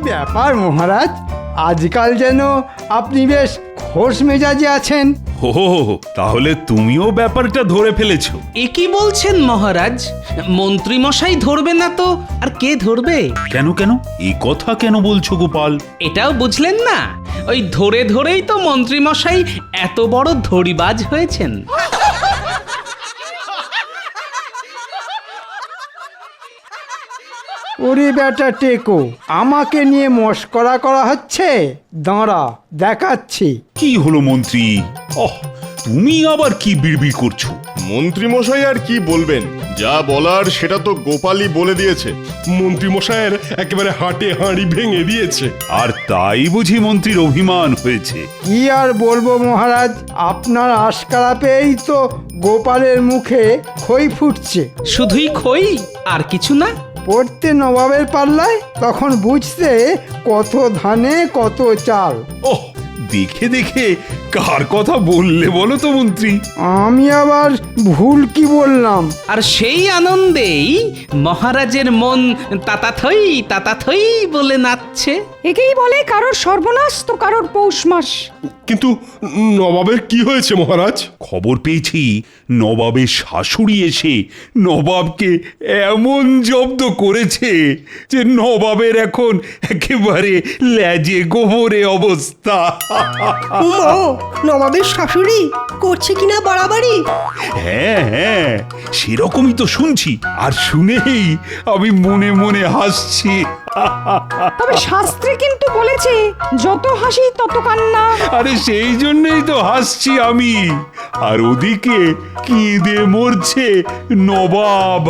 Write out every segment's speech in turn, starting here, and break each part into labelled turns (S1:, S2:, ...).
S1: ব্যাপার মহারাজ, আজকাল যেন আপনি বেশ খোশ মেজাজে আছেন।
S2: ও তাহলে তুমিও ব্যাপারটা ধরে ফেলেছো?
S3: এ কি বলছেন মহারাজ? মন্ত্রী মশাই ধরবে না তো আর কে ধরবে?
S2: কেন কেন এই কথা কেন বলছো গোপাল?
S3: এটাও বুঝলেন না? ওই ধরে ধরেই তো মন্ত্রী মশাই এত বড় ধড়িবাজ হয়েছেন।
S1: ওরে বেটা টেকো, আমাকে নিয়ে মশকরা করা হচ্ছে? দাঁড়া দেখাচ্ছি।
S2: কি হলো মন্ত্রী? তুমি আবার কি বিড়বিড় করছো?
S4: মন্ত্রী মশাই আর কি বলবেন, যা বলার সেটা তো গোপালই বলে দিয়েছে।
S5: মন্ত্রী মশাইয়ের একেবারে হাটে হাঁড়ি ভেঙে দিয়েছে।
S2: আর তাই বুঝি মন্ত্রীর অভিমান হয়েছে?
S1: কি আর বলবো মহারাজ, আপনার আশকারা পেয়েই তো গোপালের মুখে খই ফুটছে।
S3: শুধুই খই আর কিছু না?
S1: পড়তে নবাবের পাল্লায়, তখন বুঝতে কত ধানে কত চাল।
S2: ওহ, দেখে দেখে কার কথা বললে বলো তো মন্ত্রী?
S1: আমি আবার ভুল কি বললাম?
S3: আর সেই আনন্দেই মহারাজের মন তাতাথই বলে নাচছে।
S6: একেই বলে কারোর সর্বনাশ তো কারোর পৌষ মাস।
S5: কিন্তু নবাবের কি হয়েছে মহারাজ?
S2: খবর পেয়েছি নবাবের শাশুড়ি এসে নবাবকে এমন জব্দ করেছে যে নবাবের এখন একেবারে ল্যাজে গোবরে অবস্থা।
S7: নবাবের শাশুড়ি করছে কিনা বাড়াবাড়ি?
S2: হ্যাঁ হ্যাঁ, সেরকমই তো শুনছি। আর শুনেই আমি মনে মনে হাসছি।
S6: তবে শাস্ত্রে কিন্তু বলেছে যত হাসি তত কান্না।
S2: আরে সেই জন্যই তো হাসছি আমি। আর ওদিকে কেঁদে মরছে নবাব।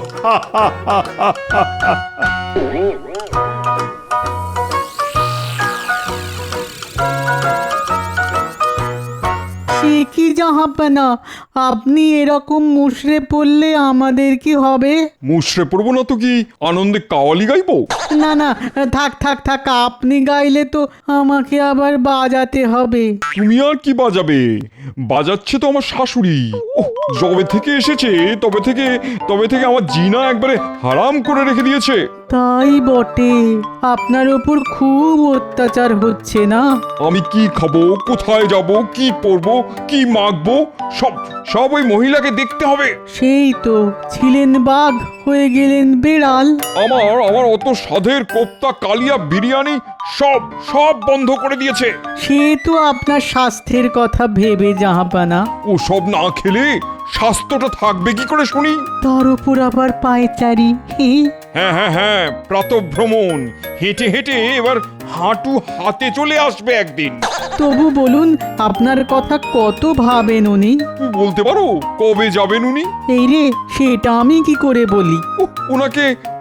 S8: সে কি জাহাপনা, আপনি এরকম মুষড়ে পড়লে আমাদের কি হবে?
S5: মুষড়ে পড়বো না তো কি আনন্দে কাওয়ালি গাইবো?
S8: না না, থাক থাক থাক, আপনি গাইলে তো আমাকে আবার বাজাতে হবে।
S5: তুমি আর কি বাজাবে? বাজাচ্ছে তো আমার শাশুড়ি। ওহ, যবে থেকে এসেছে তবে থেকে আমার জিনা একবারে হারাম করে রেখে দিয়েছে।
S8: তাই বটে, আপনার ওপর খুব অত্যাচার হচ্ছে না?
S5: আমি কি খাবো, কোথায় যাব, কি পরবো, কি মাখবো, সব ওই মহিলাকে দেখতে হবে।
S8: সেই তো, ছিলেন বাঘ হয়ে গেলেন বেড়াল।
S5: আমার অত স্বাদের কোপ্তা, কালিয়া, বিরিয়ানি সব বন্ধ করে দিয়েছে।
S8: সে তো আপনার স্বাস্থ্যের কথা ভেবে জাহাপানা।
S5: ও সব না খেলে স্বাস্থ্যটা থাকবে কি করে শুনি?
S8: তার উপর আবার পায়চারি।
S5: হ্যাঁ, প্রাতঃভ্রমণ হেঁটে হেঁটে এবার হাঁটু হাতে চলে আসবে একদিন।
S8: তবু বলুন, আপনার কথা কত ভাবেন উনি?
S5: বলতে পারো কবে যাবেন উনি?
S8: এই রে, সেটা আমি কি করে বলি?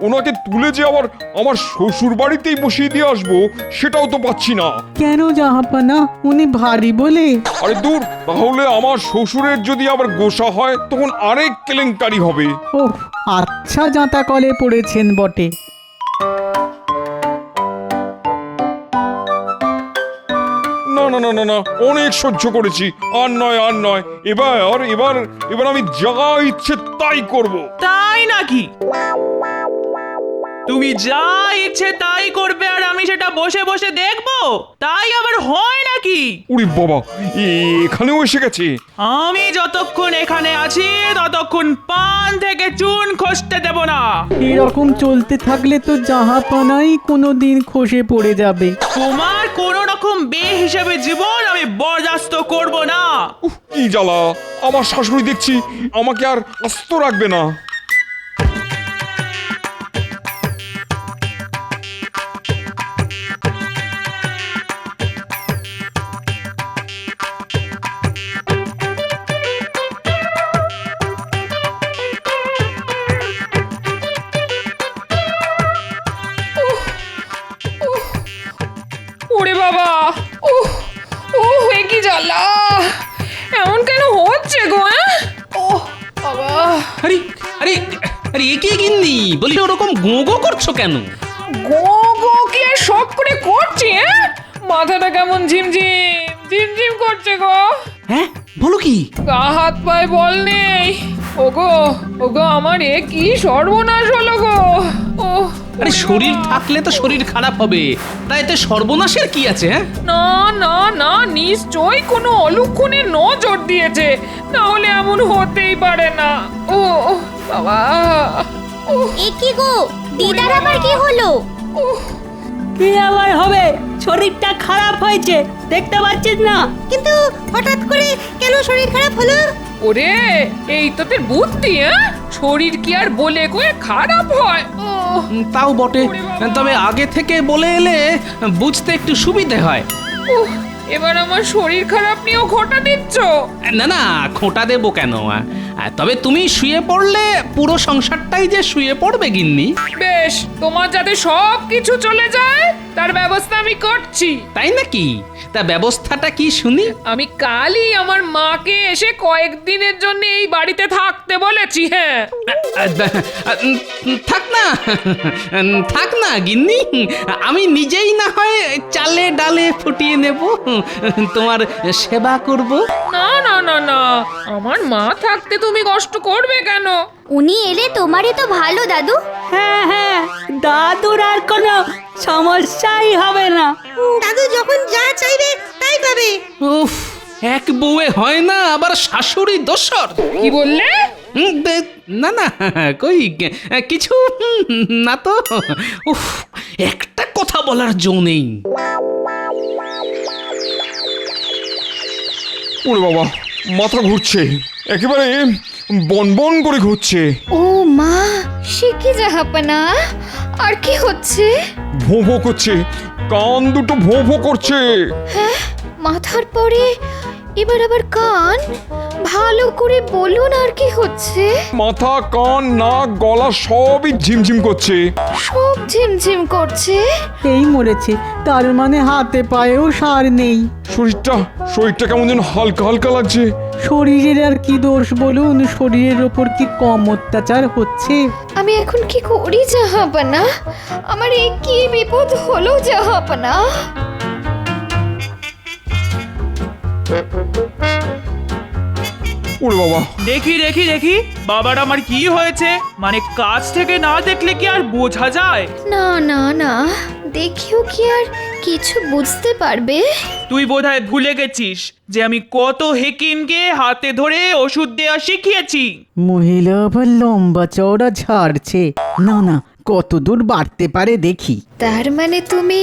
S5: ওনাকে তুলে যে আবার আমার শ্বশুর বাড়িতেই বসিয়ে দিয়ে আসবো, সেটাও তো পাচ্ছি না।
S8: কেন জাহাপানা, উনি ভারী বলে?
S5: আরে দূর, তাহলে আমার শ্বশুরের যদি আবার গোসা হয় তখন আরেক কেলেঙ্কারি হবে।
S8: ওহ, আচ্ছা জাঁতা কলে পড়েছেন বটে।
S5: না, অনেক সহ্য করেছি, আর নয়। এবার আমি যা ইচ্ছে তাই করব।
S9: তাই নাকি? তুমি যা ইচ্ছে তাই করবে আর আমি সেটা বসে বসে দেখবো? তাই আবার হয় নাকি?
S5: উরি বাবা, এখানেও এসে গেছে।
S9: আমি যতক্ষণ এখানে আছি ততক্ষণ পান থেকে চুন খসতে দেব না।
S8: এরকম চলতে থাকলে তো জাহাপানাই কোনোদিন খসে পড়ে যাবে।
S9: তোমার কোন রকম বেহিসাবে জীবন আমি বরদাস্ত করব না।
S5: কি জ্বালা, আমার শাশুড়ি দেখছি আমাকে আর আস্ত রাখবে না।
S6: ওরে বাবা, কি জ্বালা, এমন কেন হচ্ছে গো? বাবা,
S3: আরে আরে আরে এ কি গিন্নি, বলি ওরকম গোঁ করছো কেন?
S6: গো কি আর শখ করে করছি? মাথাটা কেমন ঝিমঝিম করছে গো।
S3: হ্যাঁ, বলো কি?
S6: গা হাত পায়ে বল নেই। ওগো আমার এ কি সর্বনাশ হলো গো।
S3: আরে শরীর থাকলে তো শরীর খারাপ হবে, তাই এতে সর্বনাশের কি আছে? হ্যাঁ,
S6: না না না, নিশ্চয়ই কোনো অলক্ষণের নজর দিয়েছে, না হলে এমন হতেই পারে না। ও বাবা,
S10: এ কি গো, দিদার আবার কি হলো?
S7: কি আবার হবে? শরীরটা খারাপ হয়েছে, দেখতে পাচ্ছিস না?
S10: কিন্তু হঠাৎ করে কেন শরীর খারাপ হলো?
S6: ওরে এই তোদের বুদ্ধি, হ্যাঁ? শরীর কি আর বলে কয়ে খারাপ হয়?
S3: তাও বটে, তবে আগে থেকে বলে এলে বুঝতে একটু সুবিধে হয়।
S6: এবার আমার শরীর খারাপ নিয়েও ঘটা দিচ্ছ?
S3: না না, খোঁটা দেবো কেন? তবে তুমি শুয়ে পড়লে পুরো সংসারটাই যে শুয়ে পড়বে গিন্নি।
S6: বেশ, তোমার যাতে সব কিছু চলে যায় তার ব্যবস্থা আমি করছি।
S3: তাই নাকি? তা ব্যবস্থাটা কি শুনি?
S6: আমি কালই আমার মাকে এসে কয়েকদিনের জন্য এই বাড়িতে থাকতে বলেছি। হ্যাঁ,
S3: থাক না, থাক না গিন্নি, আমি নিজেই না হয় চালে ডালে ফুটিয়ে নেব, তোমার সেবা করব।
S6: না না না না, আমার মা থাকতে তুমি কষ্ট করবে কেন?
S10: উনি এলে তোমারই তো ভালো দাদু।
S7: হ্যাঁ হ্যাঁ, দাদুর আর কোনো সমস্যাই হবে না।
S10: দাদু যখন যা চাইবে তাই পাবে।
S3: উফ, এক বউয়ে হয় না, আবার শাশুড়ি দোসর।
S6: কি বললে?
S3: না না, কই কিছু না তো। উফ, একটা কথা বলার জো নেই।
S5: ওরে বাবা, মাথা ঘুরছে, একেবারে বনবন করে ঘুরছে।
S10: ও মা, সে কি জাহাপনা, আর কি হচ্ছে?
S5: ভোঁ ভোঁ করছে, কান দুটো ভোঁ ভোঁ করছে।
S10: হ্যাঁ, মাথার পরে এবার আবার কান, ভালো করে বলুন আর কি হচ্ছে?
S5: মাথা, কান, নাক, গলা সবই ঝিমঝিম করছে।
S10: সব ঝিমঝিম করছে।
S8: এই মরেছে, তার মানে হাতে পায়েও সার নেই।
S5: শরীরটা কেমন যেন হালকা হালকা লাগছে।
S8: শরীরের আর কি দোষ বলুন? শরীরের ওপর কি কম অত্যাচার হচ্ছে?
S10: আমি এখন কি করি জাহাপনা? আমার এই কি বিপদ হলো জাহাপনা?
S5: ওরে বাবা,
S9: দেখি দেখি দেখি, বাবার আমার কি হয়েছে? মানে কাছ থেকে না দেখলে কি আর বোঝা যায়?
S10: না না না, দেখিও কি আর কিছু বুঝতে পারবে?
S9: তুই বোধহয় ভুলে গেছিস যে আমি কত হেকিমকে হাতে ধরে ওষুধ দেওয়া শিখিয়েছি।
S8: মহিলা আবার লম্বা চওড়া ঝাড়ছে। না না, কত দূর বাড়তে পারে দেখি।
S10: তার মানে তুমি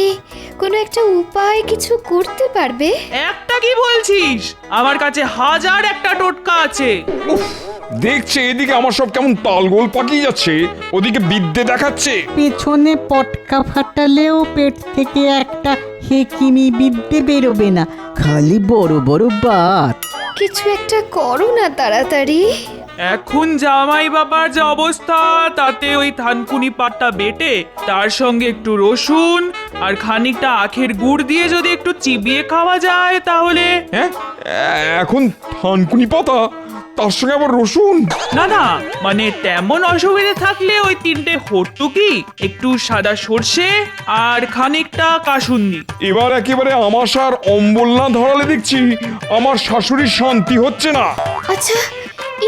S10: কোনো একটা উপায় কিছু করতে পারবে?
S9: একটা কি বলছিস? আমার কাছে হাজার একটা টোটকা আছে।
S5: দেখছে এদিকে আমার সব কেমন তালগোল পাকিয়ে যাচ্ছে, ওদিকে বিদ্যে দেখাচ্ছে।
S8: পেছনে পটকা ফাটালেও পেট থেকে একটা হেকিমি বিদ্যে বেরোবে না, খালি বড় বড় বাত।
S10: কিছু একটা করো না তাড়াতাড়ি।
S9: এখন জামাই বাবার যে অবস্থা, তাতে ওই থানকুনি পাটটা বেটে তার সঙ্গে একটু রসুন আর খানিকটা আখের গুড় দিয়ে যদি একটু চিবিয়ে খাওয়া যায় তাহলে।
S5: হ্যাঁ, এখন থানকুনি পাতা, তার সঙ্গে আবার রসুন?
S9: না না, মানে তেমন অসুবিধে থাকলে ওই তিনটে হর্তুকি, একটু সাদা সর্ষে আর খানিকটা কাসুন্দি।
S5: এবার একেবারে আমাশার অম্বল না ধরালে দেখছি আমার শাশুড়ির শান্তি হচ্ছে না।
S10: আচ্ছা,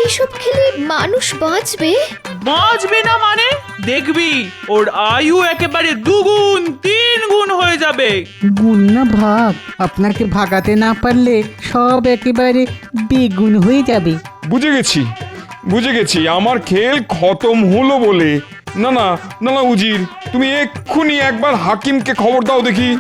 S10: এইসব খেলে মানুষ বাঁচবে?
S9: বাঁচবে না মানে? দেখবি ওর আয়ু একেবারে 2 গুণ 3 গুণ হয়ে যাবে।
S8: গুণ না ভাগ, আপনাকে ভাগাতে না পারলে সব একেবারে বেগুন হয়ে যাবে।
S5: বুঝে গেছি, আমার খেল খতম হলো বলে। না না না না উজির, তুমি এক্ষুনি একবার হাকিমকে খবর দাও দেখি।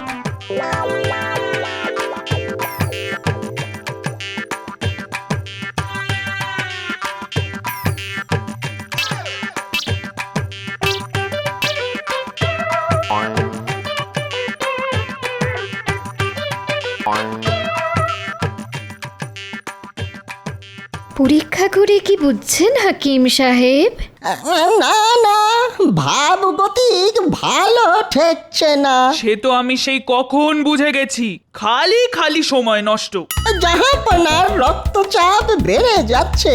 S10: পরীক্ষা করে কি বুঝছেন হাকিম সাহেব?
S7: না না, ভাবগতিক ভালো ঠেকছে না।
S9: সে তো আমি সেই কখন বুঝে গেছি, খালি খালি সময় নষ্ট।
S7: জাহাপনার রক্তচাপ বেড়ে যাচ্ছে,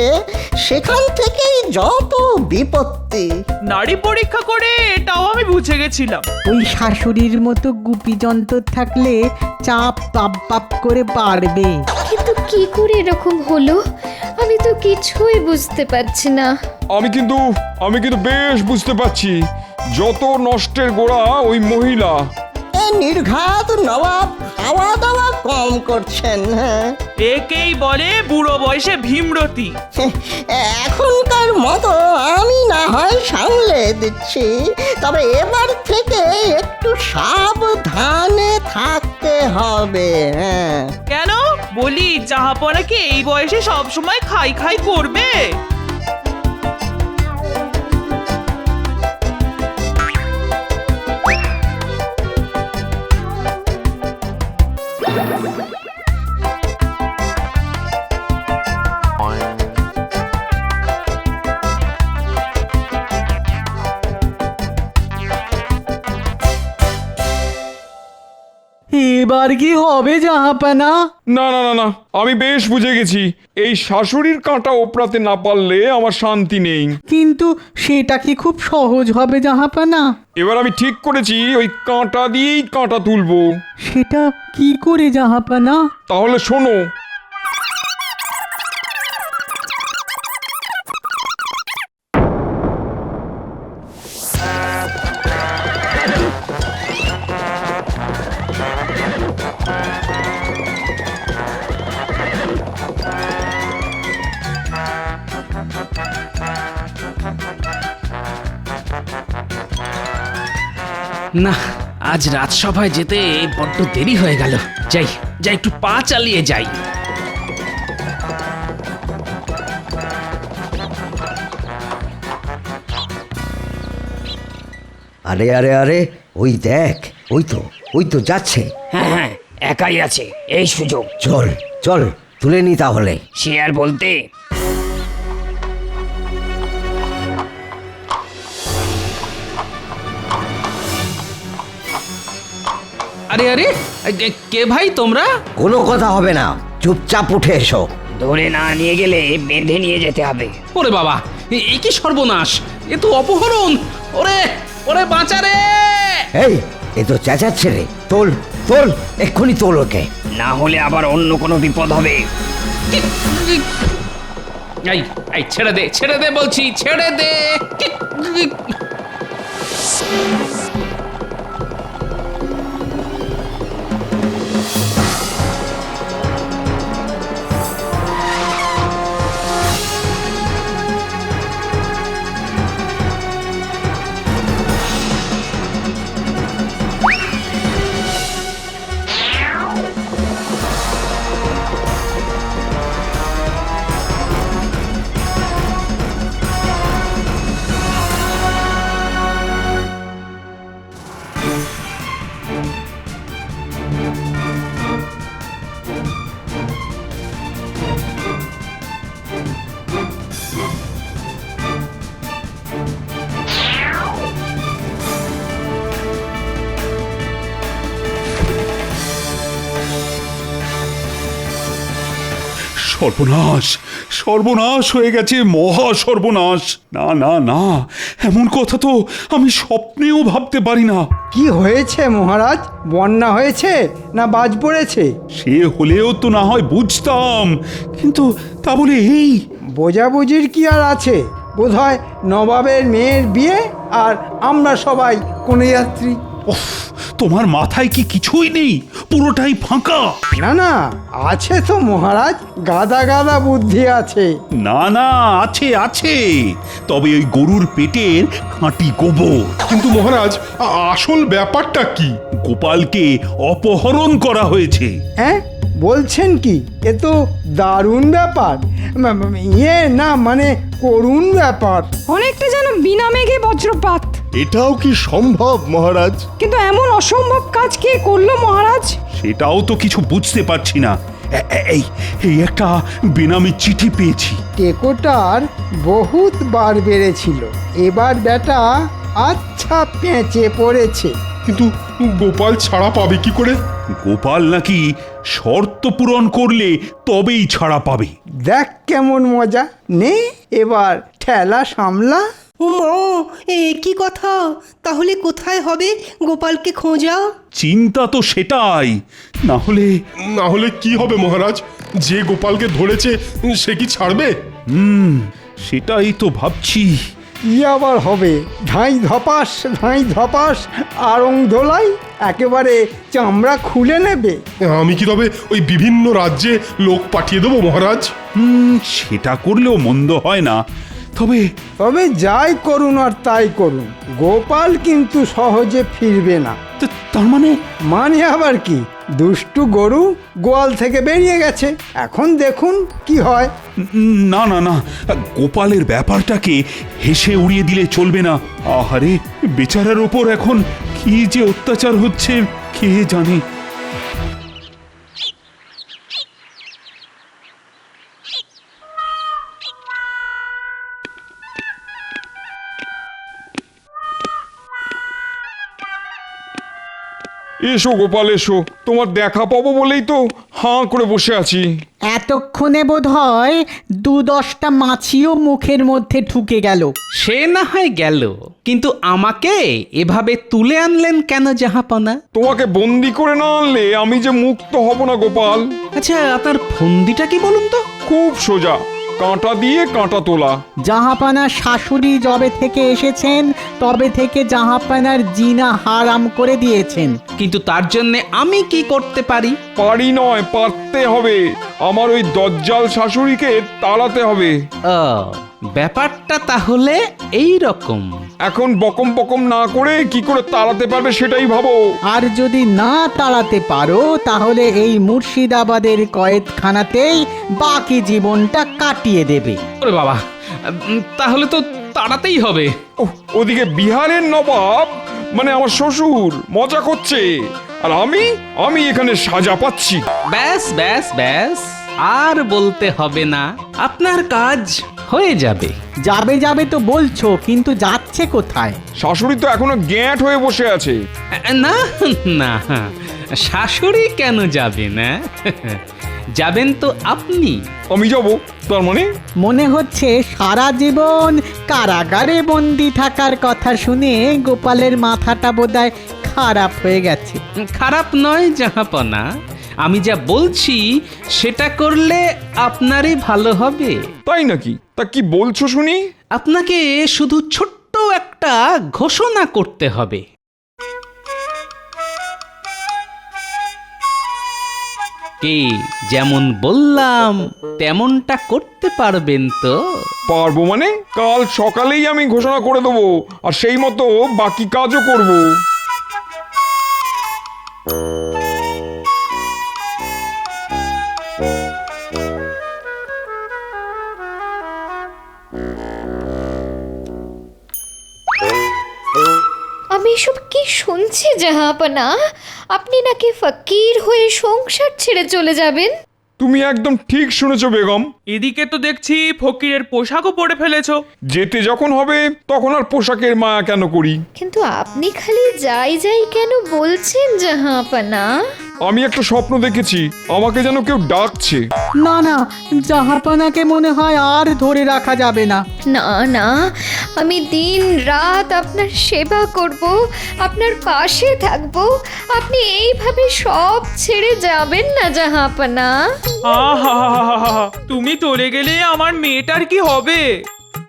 S7: সেখান থেকেই যত বিপত্তি।
S9: নাড়ি পরীক্ষা করে এটাও আমি বুঝে গেছিলাম।
S8: ওই শাশুড়ির মতো গুপি যন্ত্র থাকলে চাপ পাপ পাপ করে বাড়বে।
S10: কিন্তু কি করে এরকম হলো? আমি তো কিছুই বুঝতে পারছি না।
S5: আমি কিন্তু বেশ বুঝতে পারছি। যত নষ্টের গোড়া ওই মহিলা।
S8: নির্ঘাত নবাব খাওয়া দাওয়া কম করছেন। হ্যাঁ,
S9: একেই বলে বুড়ো বয়সে ভীমরতি।
S8: এখনকার মতো আমি না হয় সামলে দিচ্ছি, তবে এবার থেকে একটু সাবধানে থাকতে হবে। হ্যাঁ,
S9: কেন বলি, জাহাপনা কি এই বয়সে সব সময় খাই খাই করবে?
S8: এবার কি হবে জাহাপানা?
S5: না না না না, আমি বেশ বুঝে গেছি। এই শাশুড়ির কাঁটা ওপরাতে না পারলে আমার শান্তি নেই।
S8: কিন্তু সেটা কি খুব সহজ হবে জাহাপানা?
S5: এবার আমি ঠিক করেছি ওই কাঁটা দিয়েই কাঁটা তুলবো।
S8: সেটা কি করে জাহাপানা?
S5: তাহলে শোনো।
S3: না, আজ রাজসভায় যেতে বড্ড দেরি হয়ে গেল। যাই যাই, একটু পা চালিয়ে যাই।
S11: আরে আরে আরে, ওই দেখ, ওই তো যাচ্ছে।
S12: হ্যাঁ হ্যাঁ, একাই আছে, এই সুযোগ।
S11: চল চল, তুলে নি তাহলে।
S12: সে আর বলতে।
S3: আরে আরে, কে ভাই তোমরা?
S11: কোনো কথা হবে না, চুপচাপ উঠে এসো।
S12: ধরে না নিয়ে গেলে বেঁধে নিয়ে যেতে হবে।
S3: ওরে বাবা, এ কি সর্বনাশ! এ তো অপহরণ! ওরে ওরে, বাঁচা রে!
S11: এই, এ তো চেঁচাচ্ছে রে। তোল তোল, এক্ষুনি তোল ওকে।
S12: না হলে আবার অন্য কোনো বিপদ হবে।
S3: এই এই, ছেড়ে দে, ছেড়ে দে বলছি, ছেড়ে দে!
S2: সর্বনাশ, সর্বনাশ হয়ে গেছে, মহা সর্বনাশ! না না না, এমন কথা তো আমি স্বপ্নেও ভাবতে পারি না।
S1: কি হয়েছে মহারাজ? বন্যা হয়েছে না বাজ পড়েছে?
S2: সে হলেও তো না হয় বুঝতাম, কিন্তু তা বলে এই
S1: বোঝাবুঝির কি আর আছে? বোধহয় নবাবের মেয়ের বিয়ে, আর আমরা সবাই কনেযাত্রী।
S2: উফ, তোমার মাথায় কি কিছুই নেই? পুরোটাই ফাঁকা।
S1: না না, আছে তো মহারাজ, গাদা গাদা বুদ্ধি আছে।
S2: না না, আছে আছে, তবে ওই গরুর পেটের খাঁটি গোবর।
S4: কিন্তু মহারাজ, আসল ব্যাপারটা কি?
S2: গোপালকে অপহরণ করা হয়েছে।
S1: হ্যাঁ, বলছেন কি? এ তো দারুণ ব্যাপার। ইয়ে না, মানে করুণ ব্যাপার।
S6: অনেকটা যেন বিনা মেঘে বজ্রপাত।
S4: এটাও কি সম্ভব মহারাজ?
S6: কিন্তু এমন অসম্ভব কাজ কে করলো মহারাজ?
S2: সেটাও তো কিছু বুঝতে পারছি না। এই এই একটা বেনামি চিঠি পেয়েছি।
S1: টেকোটার বহুত বার বেড়েছিল, এবার বেটা আচ্ছা পেঁচে পড়েছে।
S4: কিন্তু গোপাল ছাড়া পাবে কি করে?
S2: গোপাল নাকি শর্ত পূরণ করলে তবেই ছাড়া পাবে।
S1: দেখ কেমন মজা! নে, এবার ঠেলা সামলা।
S8: এ কি কথা? তাহলে কোথায় হবে গোপালকে খোঁজা?
S2: চিন্তা তো সেটাই।
S4: না হলে কি হবে মহারাজ? যে গোপালকে ধরেছে সে কি ছাড়বে?
S2: সেটাই তো ভাবছি।
S1: কি আবার হবে? ধাঁই ধপাস আড়ং ধোলাই একেবারে চামড়া খুলে নেবে।
S13: আমি কি তবে ওই বিভিন্ন রাজ্যে লোক পাঠিয়ে দেবো মহারাজ?
S2: সেটা করলেও মন্দ হয় না। তবে
S1: তবে যাই করুন আর তাই করুন, গোপাল কিন্তু সহজে ফিরবে না।
S2: তার মানে
S1: মানে আবার কি, দুষ্টু গরু গোয়াল থেকে বেরিয়ে গেছে, এখন দেখুন কি হয়।
S2: না না না, গোপালের ব্যাপারটাকে হেসে উড়িয়ে দিলে চলবে না। আহারে, বেচারার ওপর এখন কি যে অত্যাচার হচ্ছে কে জানে।
S5: এসো গোপাল এসো, তোমার দেখা পাবো বলেই তো হাঁ করে বসে আছি।
S8: এতক্ষণে বোধ হয় 2-10টা মাছিও মুখের মধ্যে ঢুকে গেল।
S3: সে না হয় গেল, কিন্তু আমাকে এভাবে তুলে আনলেন কেন জাহাপনা?
S5: তোমাকে বন্দি করে না আনলে আমি যে মুক্ত হব না গোপাল।
S3: আচ্ছা, আপনার ফন্দিটা কি বলুন তো?
S5: খুব সোজা, কাঁটা দিয়ে কাঁটা তোলা।
S8: জাহাপানার শাশুড়ি যবে থেকে এসেছেন তবে থেকে জাহাপানার জিনা হারাম করে দিয়েছেন।
S3: কিন্তু তার জন্য আমি কি করতে পারি?
S5: পারি নয়, পারতে হবে। আমার ওই দজ্জাল শাশুড়িকে তাড়াতে হবে।
S3: ও, ব্যাপারটা তাহলে এই রকম।
S5: এখন বকম বকম না করে কি করে তাড়াতে পারবে সেটাই ভাবো।
S8: আর যদি না তাড়াতে পারো তাহলে এই মুর্শিদাবাদের কয়েদখানাতেই বাকি জীবনটা কাটিয়ে দেবে।
S3: ওরে বাবা, তাহলে তো তাড়াতেই হবে।
S5: ওদিকে বিহারের নবাব মানে আমার শ্বশুর মজা করছে, আর আমি এখানে সাজা পাচ্ছি।
S3: ব্যাস ব্যাস ব্যাস, আর বলতে হবে না, আপনার কাজ হয়ে যাবে।
S8: যাবে যাবে তো বলছো, কিন্তু যাচ্ছে কোথায়?
S5: শাশুড়ি তো এখনো গ্যাঁট হয়ে বসে আছে।
S3: না না, শাশুড়ি কেন যাবে না? যাবেন তো আপনি।
S5: আমি যাব? তার মানে
S8: মনে হচ্ছে সারা জীবন কারাগারে বন্দি থাকার কথা শুনে গোপালের মাথাটা বোধহয় খারাপ হয়ে গেছে।
S3: খারাপ নয় জাহাপনা, আমি যা বলছি সেটা করলে আপনারই ভালো হবে।
S5: তাই নাকি? তা কি বলছো শুনি?
S3: আপনাকে শুধু ছোট্ট একটা ঘোষণা করতে হবে। কি, যেমন বললাম তেমনটা করতে পারবেন তো?
S5: পারবো মানে? কাল সকালেই আমি ঘোষণা করে দেবো, আর সেই মতো বাকি কাজও করব।
S10: আমি এসব কি শুনছি জাহাপনা? আপনি নাকি ফকির হয়ে সংসার ছেড়ে চলে যাবেন?
S5: তুমি একদম ঠিক শুনেছো বেগম।
S9: এদিকে তো দেখছি ফকিরের পোশাকও পরে ফেলেছো।
S5: যেতে যখন হবে তখন আর পোশাকের মায়া কেন করি?
S10: কিন্তু আপনি খালি যাই যাই কেন বলছেন জাহাপনা?
S5: আমি একটা স্বপ্ন দেখেছি, আমাকে যেন কেউ ডাকছে।
S8: না না, জাহাপানাকে মনে হয় আর ধরে রাখা যাবে না।
S10: না না, আমি দিন রাত আপনার সেবা করব, আপনার পাশে থাকব। আপনি এইভাবে সব ছেড়ে যাবেন না জাহাপনা।
S9: আহা, তুমি চলে গেলে আমার মেয়েটার কি হবে?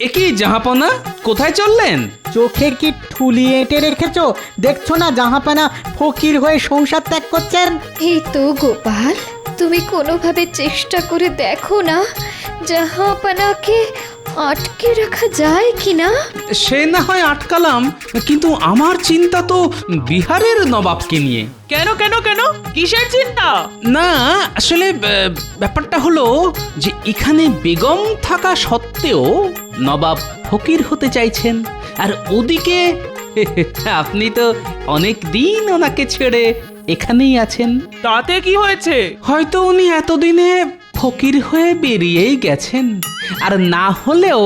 S3: একই জাহাপনা, কোথায় চললেন?
S8: চোখে কি ঠুলি এঁটে রেখেছো? দেখছো না জাহাপানা ফকির হয়ে সংসার ত্যাগ করছেন?
S10: এই তো গোপাল, তুমি কোনোভাবে চেষ্টা করে দেখো না জাহাপানাকে আটকে রাখা যায় কিনা।
S3: সে না হয় আটকালাম, কিন্তু আমার চিন্তা তো বিহারের নবাবকে নিয়ে।
S9: কেন কেন কেন, কিসের চিন্তা?
S3: না, আসলে ব্যাপারটা হলো যে এখানে বেগম থাকা সত্ত্বেও নবাব ফকির হতে চাইছেন, আর ওদিকে আপনি তো অনেক দিন ওনাকে ছেড়ে এখানেই আছেন।
S9: তাতে কি হয়েছে?
S3: হয়তো উনি এতদিনে ফকির হয়ে বেরিয়েই গেছেন, আর না হলেও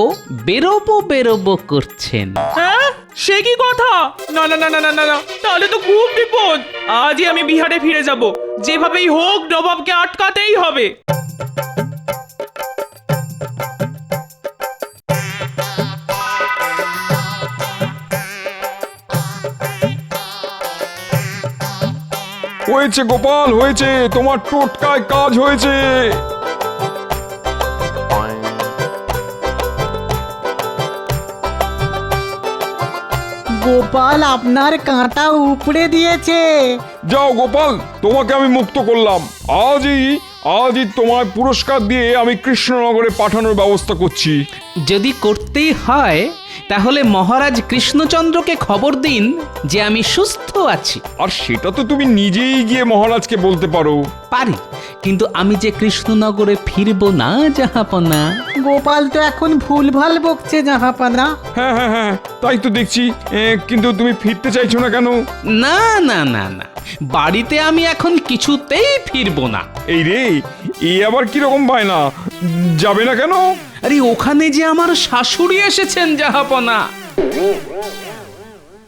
S3: বেরোবো করছেন।
S9: হ্যাঁ, সে কি কথা? না না না না না না, তাহলে তো খুব বিপদ। আজই আমি বিহারে ফিরে যাব, যেভাবেই হোক নবাবকে আটকাতেই হবে।
S5: হয়েছে গোপাল, হয়েছে, তোমার টোটকায় কাজ হয়েছে।
S8: গোপাল আপনার কাঁটা উপড়ে দিয়েছে।
S5: যাও গোপাল, তোমাকে আমি মুক্ত করলাম। আজই তোমায় পুরস্কার দিয়ে আমি কৃষ্ণনগরে পাঠানোর ব্যবস্থা করছি।
S3: যদি করতেই হয় তাহলে মহারাজ কৃষ্ণচন্দ্রকে খবর দিন যে আমি সুস্থ আছি।
S5: আর সেটা তো তুমি নিজেই গিয়ে মহারাজকে বলতে পারো।
S3: পারি, কিন্তু আমি যে কৃষ্ণনগরে ফিরবো না জাহাপনা।
S8: গোপাল তো এখন ভুলভাল বকছে জাহাপানা।
S5: হ্যাঁ হ্যাঁ হ্যাঁ, তাই তো দেখছি। কিন্তু তুমি ফিরতে চাইছো না কেন?
S3: না না না না, বাড়িতে আমি এখন কিছুতেই ফিরবো না।
S5: এই রে, এই আবার কিরকম বায়না? যাবে না কেন?
S3: আরে ওখানে যে আমার শাশুড়ি এসেছেন জাহাপনা।